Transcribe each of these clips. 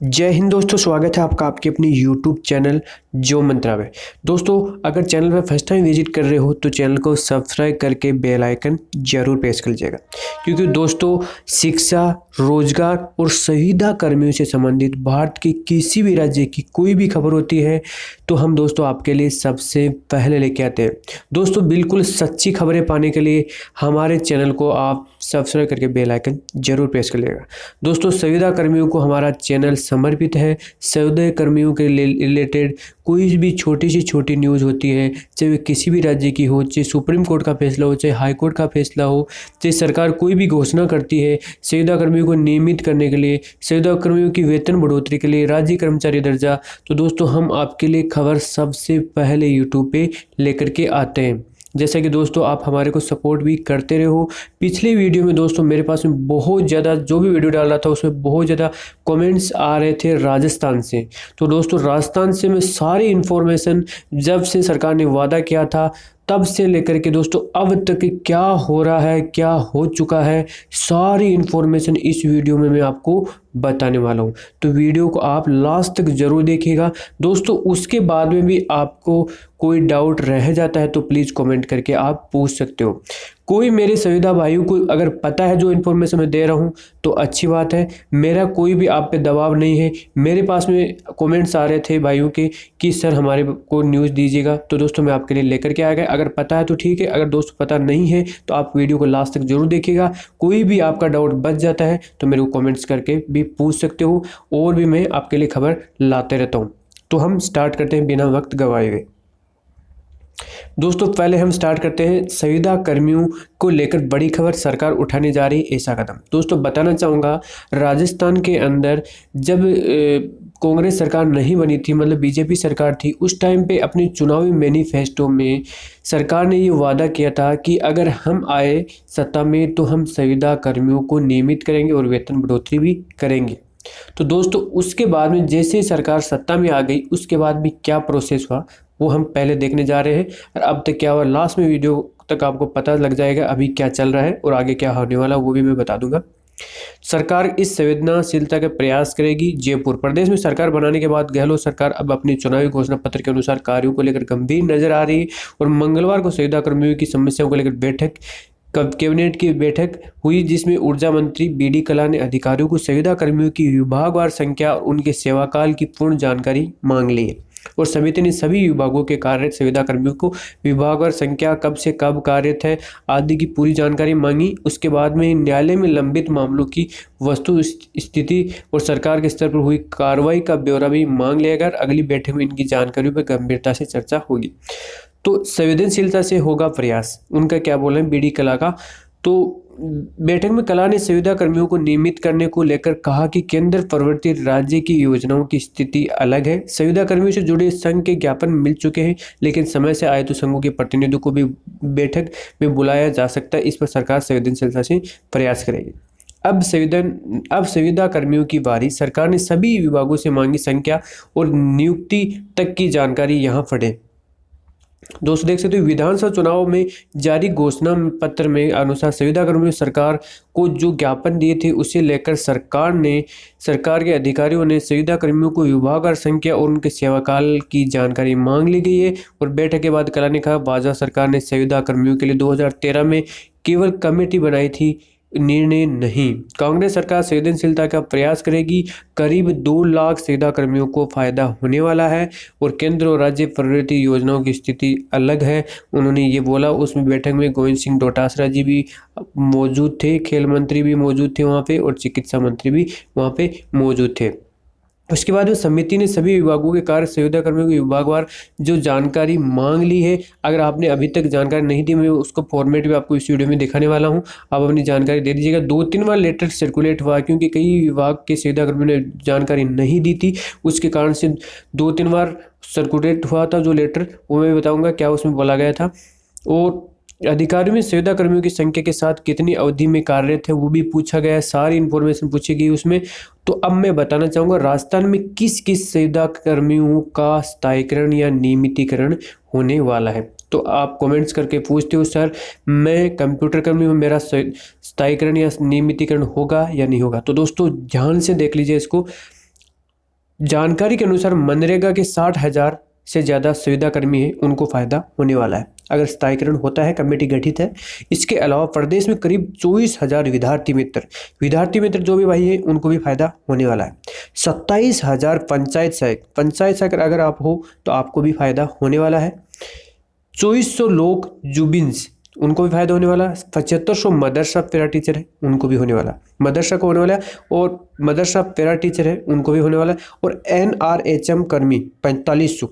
जय हिंद दोस्तों, स्वागत है आपका आपके अपने यूट्यूब चैनल जो मंत्रा में। दोस्तों, अगर चैनल पर फर्स्ट टाइम विजिट कर रहे हो तो चैनल को सब्सक्राइब करके बेल आइकन जरूर प्रेस कर लीजिएगा, क्योंकि दोस्तों शिक्षा, रोजगार और संविदा कर्मियों से संबंधित भारत के किसी भी राज्य की कोई भी खबर होती है तो हम दोस्तों आपके लिए सबसे पहले लेके आते हैं। दोस्तों, बिल्कुल सच्ची खबरें पाने के लिए हमारे चैनल को आप सब्सक्राइब करके बेल आइकन जरूर प्रेस कर लीजिएगा। दोस्तों, संविदा कर्मियों को हमारा चैनल समर्पित है। संविदा कर्मियों के रिलेटेड कोई भी छोटी से छोटी न्यूज़ होती है, चाहे किसी भी राज्य की हो, चाहे सुप्रीम कोर्ट का फैसला हो, चाहे हाई कोर्ट का फैसला हो, चाहे सरकार कोई भी घोषणा करती है संविदा कर्मियों को नियमित करने के लिए, संविदा कर्मियों की वेतन बढ़ोतरी के लिए, राज्य कर्मचारी दर्जा, तो दोस्तों हम आपके लिए खबर सबसे पहले यूट्यूब पे लेकर के आते हैं। जैसा कि दोस्तों आप हमारे को सपोर्ट भी करते रहे हो। पिछले वीडियो में दोस्तों मेरे पास में बहुत ज़्यादा जो भी वीडियो डाल रहा था उसमें बहुत ज़्यादा कमेंट्स आ रहे थे राजस्थान से। तो दोस्तों राजस्थान से मैं सारी इन्फॉर्मेशन, जब से सरकार ने वादा किया था तब से लेकर के दोस्तों अब तक क्या हो रहा है, क्या हो चुका है, सारी इन्फॉर्मेशन इस वीडियो में मैं आपको बताने वाला हूँ। तो वीडियो को आप लास्ट तक जरूर देखिएगा दोस्तों। उसके बाद में भी आपको कोई डाउट रह जाता है तो प्लीज़ कमेंट करके आप पूछ सकते हो। कोई मेरे संविदा भाइयों को अगर पता है जो इन्फॉर्मेशन मैं दे रहा हूँ तो अच्छी बात है, मेरा कोई भी आप पे दबाव नहीं है। मेरे पास में कमेंट्स आ रहे थे भाइयों के कि सर हमारे को न्यूज़ दीजिएगा, तो दोस्तों मैं आपके लिए लेकर के आ गया। अगर पता है तो ठीक है, अगर दोस्तों पता नहीं है तो आप वीडियो को लास्ट तक जरूर देखिएगा। कोई भी आपका डाउट बच जाता है तो मेरे को कमेंट्स करके भी पूछ सकते हो, और भी मैं आपके लिए खबर लाते रहता हूँ। तो हम स्टार्ट करते हैं बिना वक्त गवाए हुए। दोस्तों पहले हम स्टार्ट करते हैं संविदा कर्मियों को लेकर बड़ी खबर, सरकार उठाने जा रही ऐसा कदम। दोस्तों बताना चाहूँगा, राजस्थान के अंदर जब कांग्रेस सरकार नहीं बनी थी, मतलब बीजेपी सरकार थी, उस टाइम पे अपने चुनावी मैनिफेस्टो में सरकार ने ये वादा किया था कि अगर हम आए सत्ता में तो हम संविदा कर्मियों को नियमित करेंगे और वेतन बढ़ोतरी भी करेंगे। तो दोस्तों उसके बाद में जैसे सरकार सत्ता में आ गई उसके बाद भी क्या प्रोसेस हुआ वो हम पहले देखने जा रहे हैं, और अब तक क्या हुआ लास्ट में वीडियो तक आपको पता लग जाएगा अभी क्या चल रहा है और आगे क्या होने वाला वो भी मैं बता दूंगा। सरकार इस संवेदनशीलता का प्रयास करेगी। जयपुर प्रदेश में सरकार बनाने के बाद गहलोत सरकार अब अपनी चुनावी घोषणा पत्र के अनुसार कार्यों को लेकर गंभीर नजर आ रही है, और मंगलवार को संविदा कर्मियों की समस्याओं को लेकर कैबिनेट की बैठक हुई, जिसमें ऊर्जा मंत्री बीडी कला ने अधिकारियों को संविदा कर्मियों की विभागवार संख्या और उनके सेवाकाल की पूर्ण जानकारी मांग ली है। और समिति ने सभी विभागों के कार्यरत संविदा कर्मियों को विभागवार संख्या, कब से कब कार्यरत है आदि की पूरी जानकारी मांगी। उसके बाद में न्यायालय में लंबित मामलों की वस्तु स्थिति और सरकार के स्तर पर हुई कार्रवाई का ब्यौरा भी मांग लिया गया। अगली बैठक में इनकी जानकारियों पर गंभीरता से चर्चा होगी। तो संवेदनशीलता से होगा प्रयास, उनका क्या बोल रहे हैं बीडी कला का। तो बैठक में कला ने संविदा कर्मियों को नियमित करने को लेकर कहा कि केंद्र प्रवर्तित राज्य की योजनाओं की स्थिति अलग है। संविदा कर्मियों से जुड़े संघ के ज्ञापन मिल चुके हैं, लेकिन समय से आए तो संघों के प्रतिनिधियों को भी बैठक में बुलाया जा सकता है। इस पर सरकार संवेदनशीलता से प्रयास करेगी। अब संविदा कर्मियों की बारी। सरकार ने सभी विभागों से मांगी संख्या और नियुक्ति तक की जानकारी यहाँ पढ़े। दोस्तों देख सकते हो, विधानसभा चुनाव में जारी घोषणा पत्र में अनुसार संविदा कर्मियों ने सरकार को जो ज्ञापन दिए थे उसे लेकर सरकार के अधिकारियों ने संविदा कर्मियों को विभागवार संख्या और उनके सेवाकाल की जानकारी मांग ली गई है। और बैठक के बाद कला ने कहा, भाजपा सरकार ने संविदा कर्मियों के लिए 2013 में केवल कमेटी बनाई थी, निर्णय नहीं। कांग्रेस सरकार संवेदनशीलता का प्रयास करेगी। करीब 2 लाख संविदा कर्मियों को फायदा होने वाला है, और केंद्र और राज्य प्रवर्तित योजनाओं की स्थिति अलग है, उन्होंने ये बोला। उसमें बैठक में गोविंद सिंह डोटासरा जी भी मौजूद थे, खेल मंत्री भी मौजूद थे वहाँ पे, और चिकित्सा मंत्री भी वहाँ पे मौजूद थे। उसके बाद में समिति ने सभी विभागों के कार्य संविदा कर्मियों की विभागवार जो जानकारी मांग ली है। अगर आपने अभी तक जानकारी नहीं दी, मैं उसको फॉर्मेट भी आपको इस वीडियो में दिखाने वाला हूं, आप अपनी जानकारी दे दीजिएगा। 2-3 बार लेटर सर्कुलेट हुआ, क्योंकि कई विभाग के संविदा कर्मियों ने जानकारी नहीं दी थी, उसके कारण से 2-3 बार सर्कुलेट हुआ था जो लेटर, वो मैं बताऊँगा क्या उसमें बोला गया था। और अधिकारियों में संविदा कर्मियों की संख्या के साथ कितनी अवधि में कार्यरत है वो भी पूछा गया है, सारी इन्फॉर्मेशन पूछी गई उसमें। तो अब मैं बताना चाहूँगा राजस्थान में किस किस संविदा कर्मियों का स्थायीकरण या नियमितीकरण होने वाला है। तो आप कमेंट्स करके पूछते हो सर मैं कंप्यूटर कर्मी हूँ, मेरा स्थायीकरण या नियमितीकरण होगा या नहीं होगा। तो दोस्तों ध्यान से देख लीजिए इसको। जानकारी के अनुसार मनरेगा के 60,000 से ज़्यादा संविदा कर्मी हैं, उनको फ़ायदा होने वाला है अगर स्थायीकरण होता है, कमेटी गठित है। इसके अलावा प्रदेश में करीब 24,000 विद्यार्थी मित्र जो भी भाई हैं उनको भी फायदा होने वाला है। 27,000 पंचायत सहायक अगर आप हो तो आपको भी फायदा होने वाला है। 2400 लोग जुबिन्स, उनको भी फायदा होने वाला है। 7500 मदरसा पैरा टीचर है, उनको भी होने वाला, मदरसा को होने वाला है, और मदरसा पैरा टीचर है उनको भी होने वाला है। और NRHM कर्मी 4500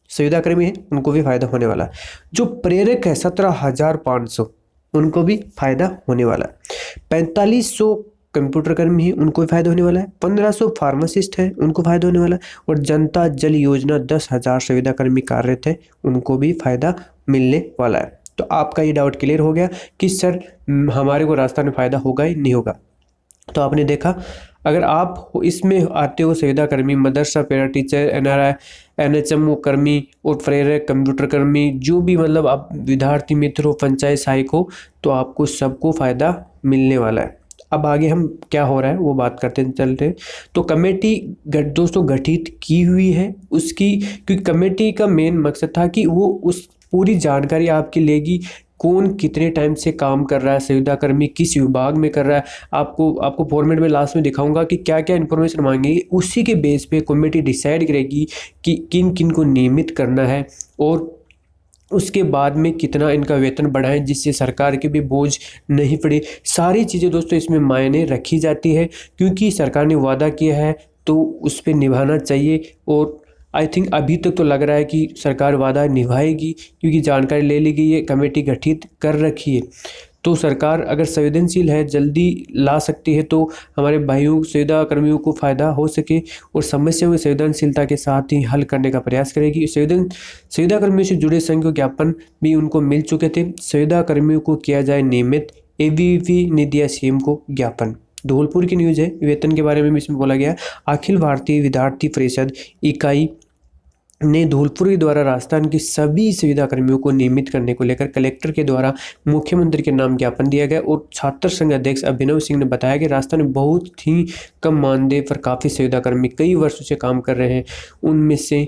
संविदा कर्मी है, उनको भी फायदा होने वाला है। जो प्रेरक है 17,500, उनको भी फायदा होने वाला है। 4500 कंप्यूटर कर्मी हैं, उनको भी फायदा होने वाला है। 1500 फार्मासिस्ट हैं, उनको फायदा होने वाला है। और जनता जल योजना 10,000 संविदा कर्मी कार्यरत है, उनको भी फायदा मिलने वाला है। तो आपका ये डाउट क्लियर हो गया कि सर हमारे को राजस्थान में फ़ायदा होगा ही नहीं होगा। तो आपने देखा, अगर आप इसमें आते हो संविदा कर्मी, मदरसा पैरा टीचर, NHM कर्मी और प्रेरक कंप्यूटर कर्मी, जो भी मतलब आप विद्यार्थी मित्र हो, पंचायत सहायक हो, तो आपको सबको फ़ायदा मिलने वाला है। अब आगे हम क्या हो रहा है वो बात करते चलते। तो कमेटी दोस्तों गठित की हुई है उसकी, क्योंकि कमेटी का मेन मकसद था कि वो उस पूरी जानकारी आपकी लेगी, कौन कितने टाइम से काम कर रहा है, संविदा कर्मी किस विभाग में कर रहा है। आपको फॉर्मेट में लास्ट में दिखाऊंगा कि क्या क्या इन्फॉर्मेशन मांगेगी। उसी के बेस पे कमेटी डिसाइड करेगी कि किन किन को नियमित करना है और उसके बाद में कितना इनका वेतन बढ़ाएं, जिससे सरकार के भी बोझ नहीं पड़े। सारी चीज़ें दोस्तों इसमें मायने रखी जाती है, क्योंकि सरकार ने वादा किया है तो उस पर निभाना चाहिए। और आई थिंक अभी तक तो लग रहा है कि सरकार वादा निभाएगी, क्योंकि जानकारी ले ली गई है, कमेटी गठित कर रखी है। तो सरकार अगर संवेदनशील है, जल्दी ला सकती है, तो हमारे भाइयों संविदा कर्मियों को फ़ायदा हो सके और समस्याओं की संवेदनशीलता के साथ ही हल करने का प्रयास करेगी। संविदा कर्मियों से जुड़े संघ ज्ञापन भी उनको मिल चुके थे। संविदा कर्मियों को किया जाए नियमित, ABVP ने दिया CM को ज्ञापन। धौलपुर की न्यूज़ है, वेतन के बारे में भी इसमें बोला गया। अखिल भारतीय विद्यार्थी परिषद इकाई ने धौलपुर के द्वारा राजस्थान की सभी संविदा कर्मियों को नियमित करने को लेकर कलेक्टर के द्वारा मुख्यमंत्री के नाम ज्ञापन दिया गया। और छात्र संघ अध्यक्ष अभिनव सिंह ने बताया कि राजस्थान में बहुत ही कम मानदेय पर काफ़ी संविदा कर्मी कई वर्षों से काम कर रहे हैं। उनमें से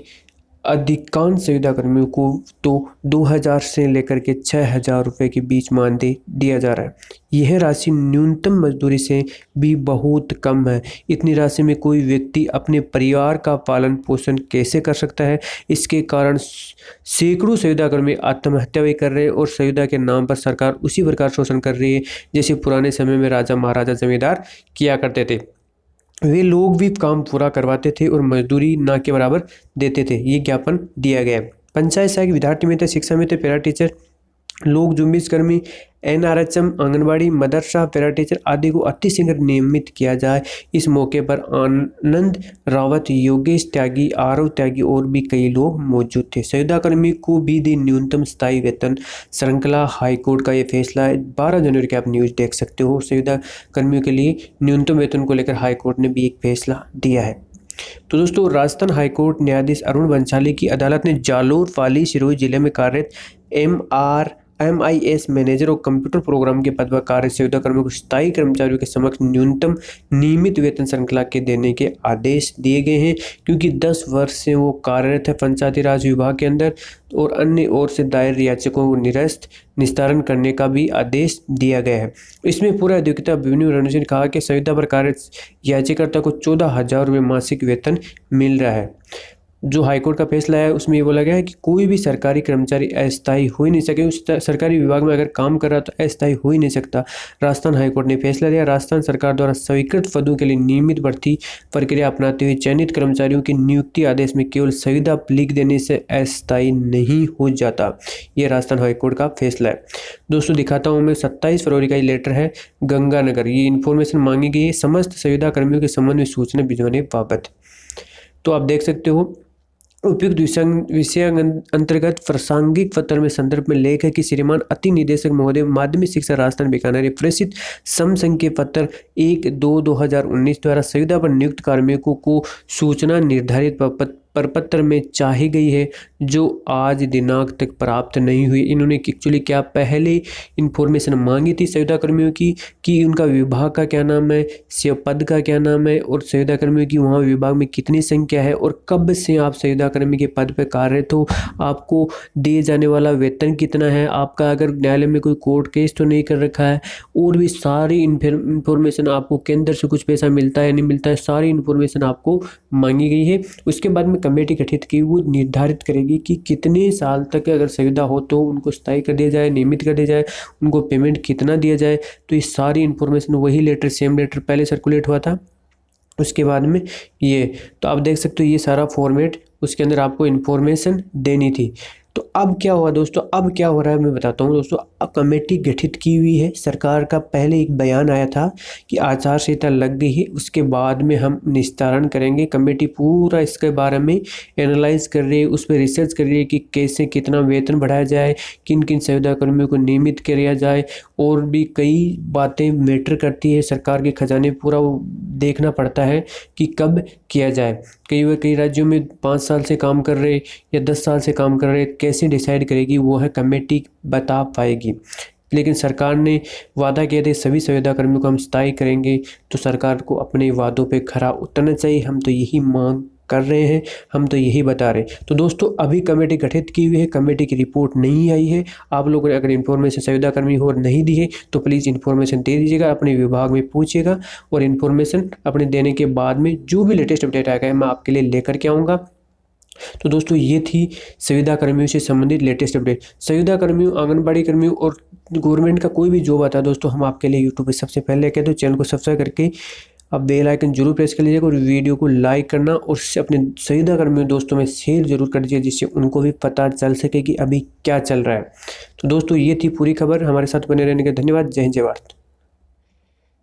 अधिकांश संविदा कर्मियों को तो 2,000 से लेकर के 6,000 रुपये के बीच मानदेय दिया जा रहा है। यह राशि न्यूनतम मजदूरी से भी बहुत कम है। इतनी राशि में कोई व्यक्ति अपने परिवार का पालन पोषण कैसे कर सकता है? इसके कारण सैकड़ों संविदा कर्मी आत्महत्या भी कर रहे हैं और संविदा के नाम पर सरकार उसी प्रकार शोषण कर रही है जैसे पुराने समय में राजा महाराजा जमींदार किया करते थे। वे लोग भी काम पूरा करवाते थे और मजदूरी ना के बराबर देते थे। ये ज्ञापन दिया गया है। पंचायत सहायक, विद्यार्थी मित्र, शिक्षा मित्र, पैरा टीचर, लोक जुम्बिश कर्मी, NRHM, आंगनबाड़ी, मदरसा पैरा टीचर आदि को अतिशीघ्र नियमित किया जाए। इस मौके पर आनंद रावत, योगेश त्यागी, आरव त्यागी और भी कई लोग मौजूद थे। संविदा कर्मी को भी दी न्यूनतम स्थायी वेतन श्रृंखला। हाईकोर्ट का ये फैसला है। 12 जनवरी की आप न्यूज़ देख सकते हो। संविदा कर्मियों के लिए न्यूनतम वेतन को लेकर हाईकोर्ट ने भी एक फैसला दिया है। तो दोस्तों, राजस्थान हाईकोर्ट न्यायाधीश अरुण बंसाली की अदालत ने जालोर, पाली, सिरोही जिले में कार्यरत MIS मैनेजर और कंप्यूटर प्रोग्राम के पद पर कार्य संविदा कर्मियों को स्थायी कर्मचारियों के समक्ष न्यूनतम नियमित वेतन श्रृंखला के देने के आदेश दिए गए हैं, क्योंकि 10 वर्ष से वो कार्यरत है पंचायती राज विभाग के अंदर। और अन्य ओर से दायर याचिकाओं को निरस्त निस्तारण करने का भी आदेश दिया गया है। इसमें पूरा अधिवक्ता अभिमन्यु रणजी ने कहा कि संविदा पर कार्य याचिकाकर्ता को 14,000 रुपये मासिक वेतन मिल रहा है। जो हाईकोर्ट का फैसला है उसमें ये बोला गया है कि कोई भी सरकारी कर्मचारी अस्थायी हो ही नहीं सके। उस सरकारी विभाग में अगर काम कर रहा तो अस्थायी हो ही नहीं सकता। राजस्थान हाईकोर्ट ने फैसला दिया। राजस्थान सरकार द्वारा स्वीकृत पदों के लिए नियमित भर्ती प्रक्रिया अपनाते हुए चयनित कर्मचारियों की नियुक्ति आदेश में केवल संविदा लिख देने से अस्थायी नहीं हो जाता। यह राजस्थान हाईकोर्ट का फैसला है। दोस्तों दिखाता हूँ मैं, 27 फरवरी का ये लेटर है गंगानगर। ये इन्फॉर्मेशन मांगी गई है समस्त संविदा कर्मियों के संबंध में सूचना भिजवाने बाबत। तो आप देख सकते हो उपयुक्त विषय अंतर्गत प्रासंगिक पत्र में संदर्भ में लेख है कि श्रीमान अति निदेशक महोदय माध्यमिक शिक्षा राजस्थान बीकानेर प्रेषित सम के पत्र 1/2/2019 द्वारा संविदा पर नियुक्त कार्मिकों को सूचना निर्धारित प्रपत्र में चाही गई है जो आज दिनांक तक प्राप्त नहीं हुई। इन्होंने एक्चुअली क्या पहले इन्फॉर्मेशन मांगी थी संविदा कर्मियों की कि उनका विभाग का क्या नाम है, पद का क्या नाम है और संविदा कर्मियों की वहाँ विभाग में कितनी संख्या है और कब से आप संविदा कर्मी के पद पर कार्यरत हो, आपको दिए जाने वाला वेतन कितना है, आपका अगर न्यायालय में कोई कोर्ट केस तो नहीं कर रखा है, और भी सारी इन्फॉर्मेशन आपको केंद्र से कुछ पैसा मिलता है नहीं मिलता है, सारी इन्फॉर्मेशन आपको मांगी गई है। उसके बाद में कमेटी गठित की, वो निर्धारित करेगी कि कितने साल तक अगर संविदा हो तो उनको स्थायी कर दिया जाए, नियमित कर दिया जाए, उनको पेमेंट कितना दिया जाए। तो ये सारी इन्फॉर्मेशन वही लेटर, सेम लेटर पहले सर्कुलेट हुआ था। उसके बाद में ये तो आप देख सकते हो ये सारा फॉर्मेट, उसके अंदर आपको इन्फॉर्मेशन देनी थी। तो अब क्या हुआ दोस्तों, अब क्या हो रहा है मैं बताता हूँ दोस्तों। अब कमेटी गठित की हुई है, सरकार का पहले एक बयान आया था कि आचार संहिता लग गई है, उसके बाद में हम निस्तारण करेंगे। कमेटी पूरा इसके बारे में एनालाइज कर रही है, उस पर रिसर्च कर रही है कि कैसे कितना वेतन बढ़ाया जाए, किन किन संविदा कर्मियों को नियमित किया जाए, और भी कई बातें मैटर करती है। सरकार के खजाने पूरा देखना पड़ता है कि कब किया जाए। कई राज्यों में 5 साल से काम कर रहे या 10 साल से काम कर रहे, कैसे डिसाइड करेगी वो है कमेटी बता पाएगी। लेकिन सरकार ने वादा किया था सभी संविदा कर्मियों को हम स्थायी करेंगे, तो सरकार को अपने वादों पे खरा उतरना चाहिए। हम तो यही मांग कर रहे हैं, हम तो यही बता रहे हैं। तो दोस्तों अभी कमेटी गठित की हुई है, कमेटी की रिपोर्ट नहीं आई है। आप लोगों ने अगर इन्फॉर्मेशन संविदा कर्मी हो और नहीं दी है तो प्लीज़ इन्फॉर्मेशन दे दीजिएगा, अपने विभाग में पूछिएगा, और इन्फॉर्मेशन अपने देने के बाद में जो भी लेटेस्ट अपडेट आएगा मैं आपके लिए लेकर के आऊँगा। तो दोस्तों ये थी संविदा कर्मियों से संबंधित लेटेस्ट अपडेट। संविदा कर्मियों, आंगनबाड़ी कर्मियों और गवर्नमेंट का कोई भी जॉब आता है दोस्तों, हम आपके लिए यूट्यूब पे सबसे पहले कहते हैं चैनल को सब्सक्राइब करके आप बेल आइकन जरूर प्रेस कर लीजिएगा, और वीडियो को लाइक करना और अपने संविदा कर्मियों दोस्तों में शेयर जरूर कर दीजिए, जिससे उनको भी पता चल सके कि अभी क्या चल रहा है। तो दोस्तों ये थी पूरी खबर, हमारे साथ बने रहने का धन्यवाद। जय हिंद, जय भारत।